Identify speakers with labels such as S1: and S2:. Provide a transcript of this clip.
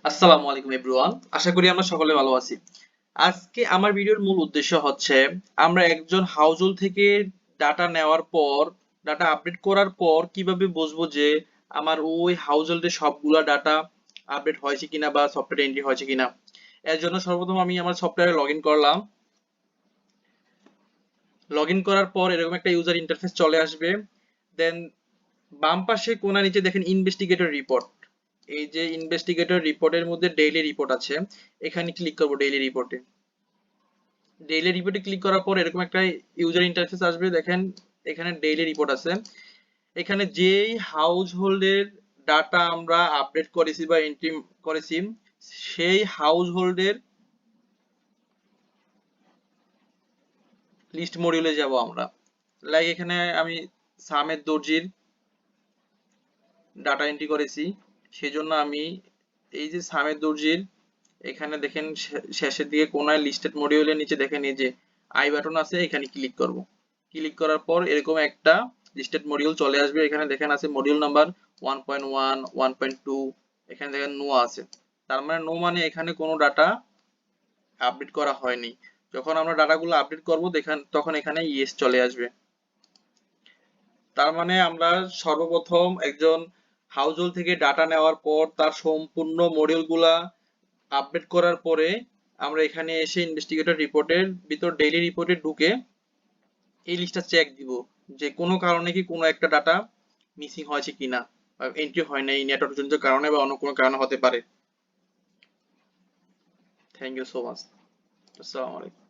S1: আসসালামু আলাইকুম এভরিওয়ান, আশা করি আমরা সকলে ভালো আছি। আজকে আমার ভিডিওর মূল উদ্দেশ্য হচ্ছে আমরা একজন হাউজহোল্ড থেকে ডাটা নেওয়ার পর, ডাটা আপডেট করার পর কিভাবে বুঝবো যে আমার ওই হাউজহোল্ডের সবগুলা ডাটা আপডেট হয়েছে কিনা বা সফটওয়্যার এন্ট্রি হয়েছে কিনা। এর জন্য সর্বপ্রথম আমি আমার সফটওয়্যারে লগ ইন করলাম। লগ ইন করার পর এরকম একটা ইউজার ইন্টারফেস চলে আসবে। দেন বাম পাশে কোণা নিচে দেখেন ইনভেস্টিগেটর রিপোর্ট। এই যে ইনভেস্টিগেটর রিপোর্টের মধ্যে ডেইলি রিপোর্ট আছে, এখানে ক্লিক করব ডেইলি রিপোর্টে। ডেইলি রিপোর্টে ক্লিক করার পর এরকম একটা ইউজার ইন্টারফেস আসবে। দেখেন এখানে ডেইলি রিপোর্ট আছে। এখানে যেই হাউস হোল্ডের ডাটা আমরা আপডেট করেছি বা এন্ট্রি করেছি, সেই হাউস হোল্ডের লিস্ট মডিউলে যাব আমরা। লাইক এখানে আমি সামেদ দর্জির ডাটা এন্ট্রি করেছি, সেজন্য আমি এই যে সামেদ দর্জির এখানে দেখেন শেষের দিকে কোনায় লিস্টেড মডিউলের নিচে দেখেন এই যে আই বাটন আছে, এখানে ক্লিক করব। ক্লিক করার পর এরকম একটা লিস্টেড মডিউল চলে আসবে। এখানে দেখেন আছে মডিউল নাম্বার 1.1 1.2, এখানে দেখেন নো আছে। তার মানে নো মানে এখানে কোনো ডাটা আপডেট করা হয়নি। যখন আমরা ডাটাগুলো আপডেট করব দেখেন তখন এখানে ইয়েস চলে আসবে। তার মানে আমরা সর্বপ্রথম একজন হাউজহোল্ড থেকে ডাটা নেওয়ার পর তার সম্পূর্ণ মডিউলগুলা আপডেট করার পরে আমরা এখানে এসে ইনভেস্টিগেটর রিপোর্টের ভিতর ডেইলি রিপোর্টে ঢুকে এই লিস্টটা চেক দিব যে কোনো কারণে কি কোনো একটা ডাটা মিসিং হয়েছে কিনা বা এন্ট্রি হয় নাই নেটওয়ার্ক জনিত কারণে বা অন্য কোনো কারণে হতে পারে। Thank you so much. আসসালামু আলাইকুম।